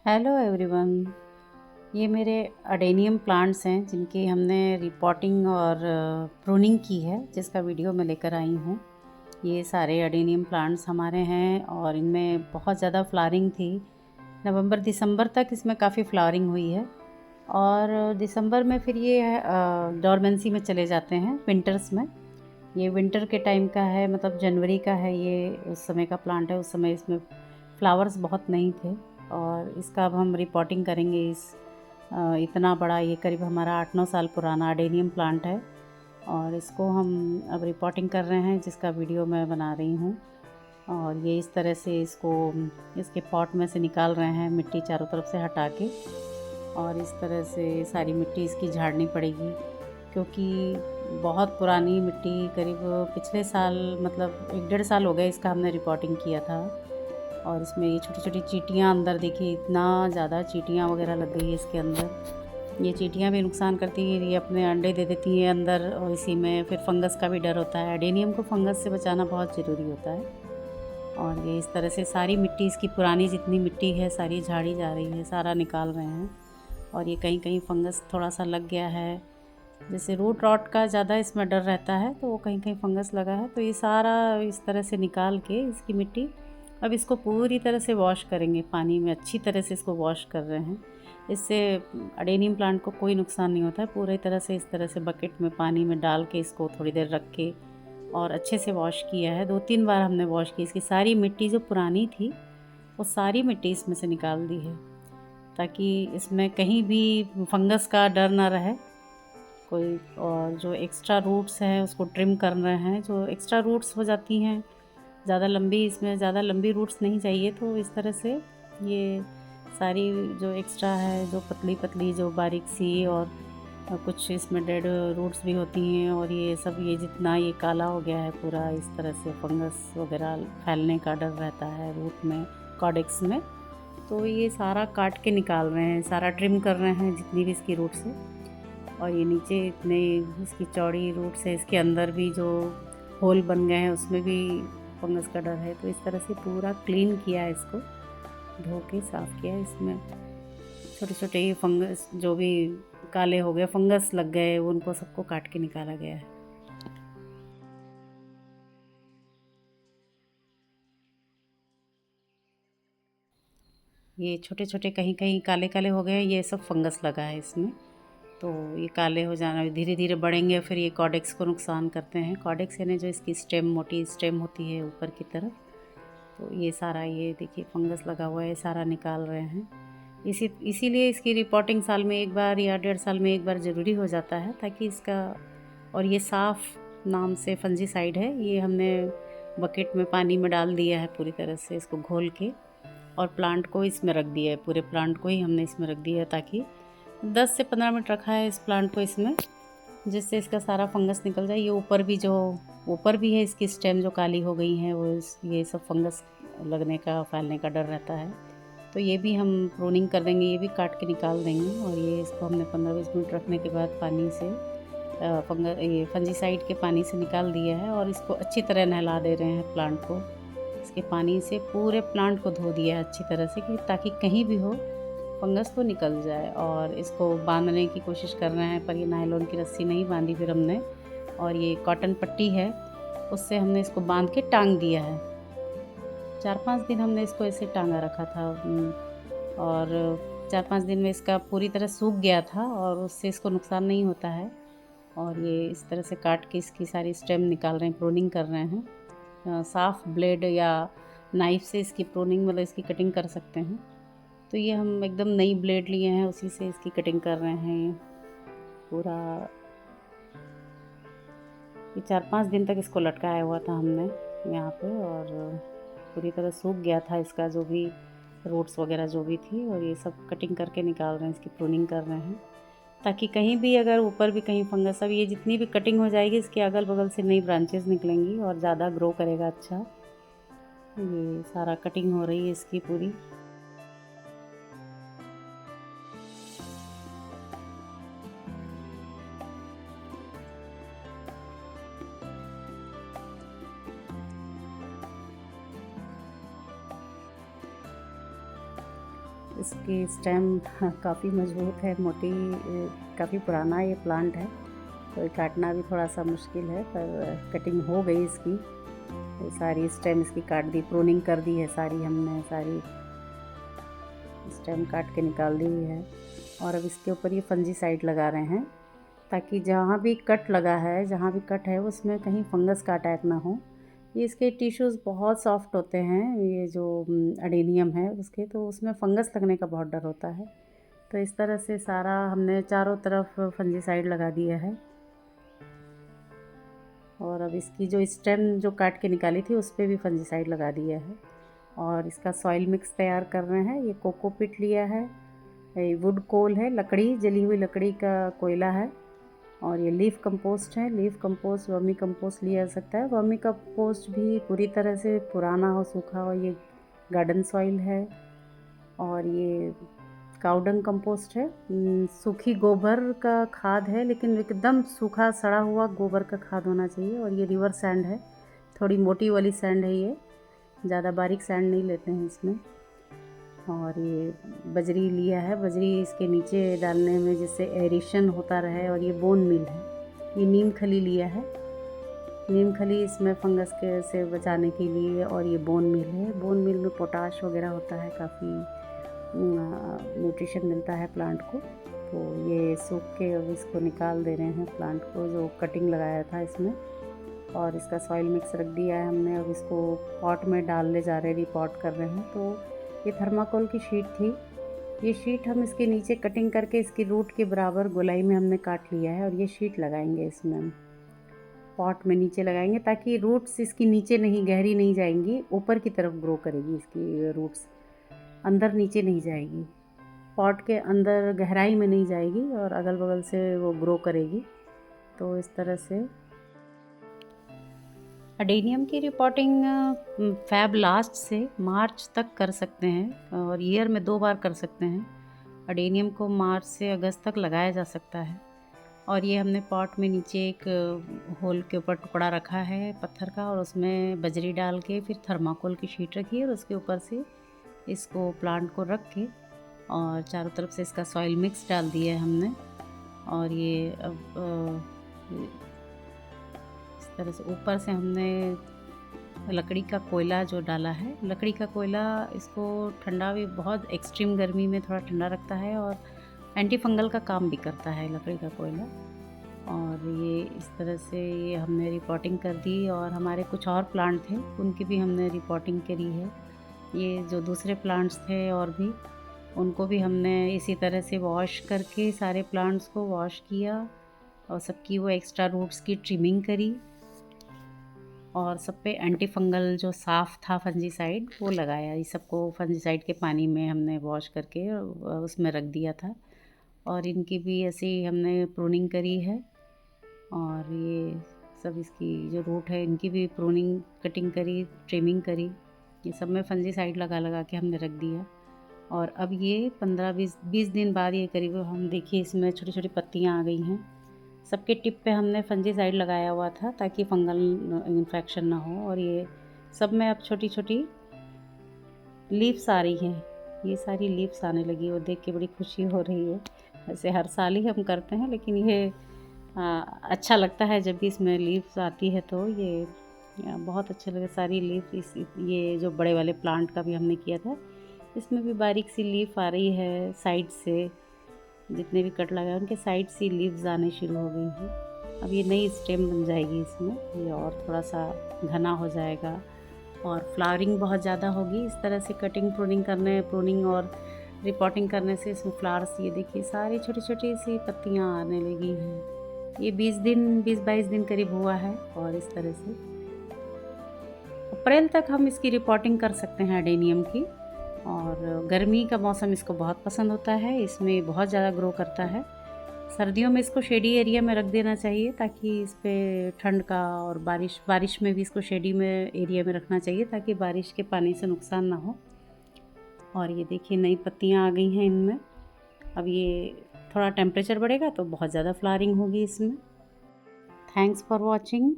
Hello everyone. ये मेरे adenium plants हैं जिनकी हमने रिपोर्टिंग और प्रूनिंग की है, जिसका वीडियो मैं लेकर आई हूँ। ये सारे अडेनियम प्लांट्स हमारे हैं और इनमें बहुत ज़्यादा फ्लावरिंग थी। नवंबर दिसंबर तक इसमें काफ़ी फ्लावरिंग हुई है और दिसंबर में फिर ये डॉर्मेंसी में चले जाते हैं विंटर्स में। ये विंटर के टाइम का है, मतलब जनवरी का है। ये उस समय का प्लांट है, उस समय इसमें फ्लावर्स बहुत नहीं थे और इसका अब हम रिपोर्टिंग करेंगे। इतना बड़ा, ये करीब हमारा 8-9 साल पुराना अडेनियम प्लांट है और इसको हम अब रिपोर्टिंग कर रहे हैं, जिसका वीडियो मैं बना रही हूँ। और ये इस तरह से इसको इसके पॉट में से निकाल रहे हैं, मिट्टी चारों तरफ से हटा के। और इस तरह से सारी मिट्टी इसकी झाड़नी पड़ेगी, क्योंकि बहुत पुरानी मिट्टी, करीब पिछले साल, मतलब 1-1.5 साल हो गए इसका हमने रिपोर्टिंग किया था। और इसमें ये छोटी छोटी चींटियाँ अंदर, देखिए इतना ज़्यादा चींटियाँ वगैरह लग गई है इसके अंदर। ये चींटियाँ भी नुकसान करती है, ये अपने अंडे दे देती हैं अंदर और इसी में फिर फंगस का भी डर होता है। एडेनियम को फंगस से बचाना बहुत ज़रूरी होता है। और ये इस तरह से सारी मिट्टी, इसकी पुरानी जितनी मिट्टी है सारी झाड़ी जा रही है, सारा निकाल रहे हैं। और ये कहीं कहीं फंगस थोड़ा सा लग गया है, जैसे रूट रॉट का ज़्यादा इसमें डर रहता है, तो वो कहीं कहीं फंगस लगा है। तो ये सारा इस तरह से निकाल के इसकी मिट्टी, अब इसको पूरी तरह से वॉश करेंगे पानी में, अच्छी तरह से इसको वॉश कर रहे हैं। इससे अडेनियम प्लांट को कोई नुकसान नहीं होता है। पूरी तरह से इस तरह से बकेट में पानी में डाल के इसको थोड़ी देर रख के और अच्छे से वॉश किया है। 2-3 बार हमने वॉश की। इसकी सारी मिट्टी जो पुरानी थी वो सारी मिट्टी इसमें से निकाल दी है, ताकि इसमें कहीं भी फंगस का डर ना रहे कोई। और जो एक्स्ट्रा रूट्स हैं उसको ट्रिम कर रहे हैं, जो एक्स्ट्रा रूट्स हो जाती हैं ज़्यादा लंबी, इसमें ज़्यादा लंबी रूट्स नहीं चाहिए। तो इस तरह से ये सारी जो एक्स्ट्रा है, जो पतली पतली, जो बारीक सी, और कुछ इसमें डेड रूट्स भी होती हैं। और ये सब, ये जितना ये काला हो गया है पूरा, इस तरह से फंगस वगैरह फैलने का डर रहता है रूट में, कॉडेक्स में। तो ये सारा काट के निकाल रहे हैं, सारा ट्रिम कर रहे हैं जितनी भी इसकी रूट्स है। और ये नीचे इतने इसकी चौड़ी रूट्स है, इसके अंदर भी जो होल बन गए हैं उसमें भी फंगस का डर है। तो इस तरह से पूरा क्लीन किया है, इसको धो के साफ़ किया है। इसमें छोटे छोटे ये फंगस जो भी काले हो गए, फंगस लग गए, उनको सबको काट के निकाला गया है। ये छोटे छोटे कहीं कहीं काले काले हो गए, ये सब फंगस लगा है इसमें। तो ये काले हो जाना, धीरे धीरे बढ़ेंगे, फिर ये कॉडेक्स को नुकसान करते हैं। कॉडेक्स यानी जो इसकी स्टेम, मोटी स्टेम होती है ऊपर की तरफ। तो ये सारा, ये देखिए फंगस लगा हुआ है, सारा निकाल रहे हैं। इसीलिए इसकी रिपोर्टिंग साल में एक बार या 1.5 साल में एक बार ज़रूरी हो जाता है, ताकि इसका। और ये साफ़ नाम से फंजीसाइड है, ये हमने बकेट में पानी में डाल दिया है पूरी तरह से, इसको घोल के, और प्लांट को इसमें रख दिया है। पूरे प्लांट को ही हमने इसमें रख दिया है, ताकि 10 से 15 मिनट रखा है इस प्लांट को इसमें, जिससे इसका सारा फंगस निकल जाए। ये ऊपर भी, जो ऊपर भी है इसकी स्टेम जो काली हो गई हैं, वो ये सब फंगस लगने का, फैलने का डर रहता है। तो ये भी हम प्रूनिंग कर देंगे, ये भी काट के निकाल देंगे। और ये इसको हमने 15-20 मिनट रखने के बाद पानी से, ये फंजीसाइड के पानी से निकाल दिया है। और इसको अच्छी तरह नहला दे रहे हैं प्लांट को। इसके पानी से पूरे प्लांट को धो दिया है अच्छी तरह से, कि ताकि कहीं भी हो फंगस तो निकल जाए। और इसको बांधने की कोशिश कर रहे हैं, पर ये नायलॉन की रस्सी नहीं बांधी फिर हमने, और ये कॉटन पट्टी है उससे हमने इसको बांध के टांग दिया है। 4-5 दिन हमने इसको ऐसे टांगा रखा था। और 4-5 दिन में इसका पूरी तरह सूख गया था, और उससे इसको नुकसान नहीं होता है। और ये इस तरह से काट के इसकी सारी स्टेम निकाल रहे हैं, प्रूनिंग कर रहे हैं। साफ़ ब्लेड या नाइफ़ से इसकी प्रूनिंग, मतलब इसकी कटिंग कर सकते हैं। तो ये हम एकदम नई ब्लेड लिए हैं, उसी से इसकी कटिंग कर रहे हैं पूरा। ये 4-5 दिन तक इसको लटकाया हुआ था हमने यहाँ पे, और पूरी तरह सूख गया था इसका जो भी रूट्स वगैरह जो भी थी। और ये सब कटिंग करके निकाल रहे हैं, इसकी प्रूनिंग कर रहे हैं, ताकि कहीं भी अगर ऊपर भी कहीं फंगस, अब ये जितनी भी कटिंग हो जाएगी इसके अगल बगल से नई ब्रांचेस निकलेंगी और ज़्यादा ग्रो करेगा अच्छा। ये सारा कटिंग हो रही है इसकी पूरी। इसकी स्टेम काफ़ी मजबूत है, मोटी, काफ़ी पुराना ये प्लांट है, तो काटना भी थोड़ा सा मुश्किल है, पर कटिंग हो गई इसकी। सारी स्टेम इसकी काट दी, प्रूनिंग कर दी है सारी, हमने सारी स्टेम काट के निकाल दी है। और अब इसके ऊपर ये फंजीसाइड लगा रहे हैं, ताकि जहाँ भी कट लगा है, जहाँ भी कट है उसमें कहीं फंगस का अटैक ना हो। ये इसके टिश्यूज़ बहुत सॉफ्ट होते हैं, ये जो अडेनियम है उसके, तो उसमें फंगस लगने का बहुत डर होता है। तो इस तरह से सारा हमने चारों तरफ फंजीसाइड लगा दिया है। और अब इसकी जो स्टेम जो काट के निकाली थी उस पर भी फंजीसाइड लगा दिया है। और इसका सॉइल मिक्स तैयार कर रहे हैं। ये कोकोपीट लिया है, ये वुड कोल है, लकड़ी, जली हुई लकड़ी का कोयला है। और ये लीफ कंपोस्ट है, लीफ कंपोस्ट, वर्मी कंपोस्ट लिया जा सकता है। वर्मी कंपोस्ट भी पूरी तरह से पुराना हो, सूखा हो। ये गार्डन सॉइल है। और ये काउडंग कंपोस्ट है, सूखी गोबर का खाद है, लेकिन एकदम सूखा सड़ा हुआ गोबर का खाद होना चाहिए। और ये रिवर सैंड है, थोड़ी मोटी वाली सैंड है, ये ज़्यादा बारीक सैंड नहीं लेते हैं इसमें। और ये बजरी लिया है, बजरी इसके नीचे डालने में जिससे एरेशन होता रहे। और ये बोन मिल है, ये नीम खली लिया है, नीम खली इसमें फंगस के से बचाने के लिए। और ये बोन मिल है, बोन मिल में पोटाश वगैरह होता है, काफ़ी न्यूट्रिशन मिलता है प्लांट को। तो ये सूख के अब इसको निकाल दे रहे हैं प्लांट को, जो कटिंग लगाया था इसमें। और इसका सॉइल मिक्स रख दिया है हमने, अब इसको पॉट में डालने जा रहे हैं, रिपॉट कर रहे हैं। तो ये थर्माकोल की शीट थी, ये शीट हम इसके नीचे कटिंग करके इसकी रूट के बराबर गोलाई में हमने काट लिया है। और ये शीट लगाएंगे इसमें हम पॉट में नीचे लगाएंगे, ताकि रूट्स इसकी नीचे नहीं, गहरी नहीं जाएंगी, ऊपर की तरफ ग्रो करेगी इसकी रूट्स, अंदर नीचे नहीं जाएगी, पॉट के अंदर गहराई में नहीं जाएगी और अगल बगल से वो ग्रो करेगी। तो इस तरह से अडेनियम की रिपोर्टिंग फैब लास्ट से मार्च तक कर सकते हैं, और ईयर में 2 बार कर सकते हैं। अडेनियम को मार्च से अगस्त तक लगाया जा सकता है। और ये हमने पॉट में नीचे एक होल के ऊपर टुकड़ा रखा है पत्थर का, और उसमें बजरी डाल के फिर थर्माकोल की शीट रखी है, और उसके ऊपर से इसको प्लांट को रख के और चारों तरफ से इसका सॉइल मिक्स डाल दिया है हमने। और ये अब इस तरह से ऊपर से हमने लकड़ी का कोयला जो डाला है, लकड़ी का कोयला इसको ठंडा भी, बहुत एक्सट्रीम गर्मी में थोड़ा ठंडा रखता है और एंटी फंगल का काम भी करता है लकड़ी का कोयला। और ये इस तरह से ये हमने रिपोर्टिंग कर दी। और हमारे कुछ और प्लांट थे, उनकी भी हमने रिपोर्टिंग करी है। ये जो दूसरे प्लांट्स थे और भी, उनको भी हमने इसी तरह से वॉश करके सारे प्लांट्स को वॉश किया, और सबकी वो एक्स्ट्रा रूट्स की ट्रिमिंग करी, और सब पे एंटी फंगल जो साफ़ था फंजीसाइड वो लगाया। ये सबको फंजीसाइड के पानी में हमने वॉश करके उसमें रख दिया था। और इनकी भी ऐसे ही हमने प्रूनिंग करी है। और ये सब इसकी जो रूट है इनकी भी प्रूनिंग, कटिंग करी, ट्रिमिंग करी, ये सब में फंजीसाइड लगा लगा के हमने रख दिया। और अब ये 15-20 दिन बाद ये करीब हम देखिए इसमें छोटी छोटी पत्तियाँ आ गई हैं। सबके टिप पे हमने फंजीसाइड लगाया हुआ था ताकि फंगल इन्फेक्शन ना हो। और ये सब में अब छोटी छोटी लीव्स आ रही हैं, ये सारी लीव्स आने लगी, वो देख के बड़ी खुशी हो रही है। वैसे हर साल ही हम करते हैं, लेकिन ये अच्छा लगता है जब भी इसमें लीव्स आती है, तो ये बहुत अच्छा लगे। सारी लीफ ये जो बड़े वाले प्लांट का भी हमने किया था, इसमें भी बारीक सी लीफ आ रही है साइड से, जितने भी कट लगाए उनके साइड से लीव्स आने शुरू हो गई हैं। अब ये नई स्टेम बन जाएगी इसमें, ये और थोड़ा सा घना हो जाएगा और फ्लावरिंग बहुत ज़्यादा होगी। इस तरह से कटिंग, प्रूनिंग और रिपोर्टिंग करने से इसमें फ्लावर्स, ये देखिए सारी छोटी छोटी सी पत्तियाँ आने लगी हैं। ये 20-22 दिन करीब हुआ है। और इस तरह से अप्रैल तक हम इसकी रिपोर्टिंग कर सकते हैं अडेनियम की। और गर्मी का मौसम इसको बहुत पसंद होता है, इसमें बहुत ज़्यादा ग्रो करता है। सर्दियों में इसको शेडी एरिया में रख देना चाहिए, ताकि इस पर ठंड का, और बारिश में भी इसको शेडी में एरिया में रखना चाहिए, ताकि बारिश के पानी से नुकसान ना हो। और ये देखिए नई पत्तियाँ आ गई हैं इनमें। अब ये थोड़ा टेम्परेचर बढ़ेगा तो बहुत ज़्यादा फ्लावरिंग होगी इसमें। Thanks for watching.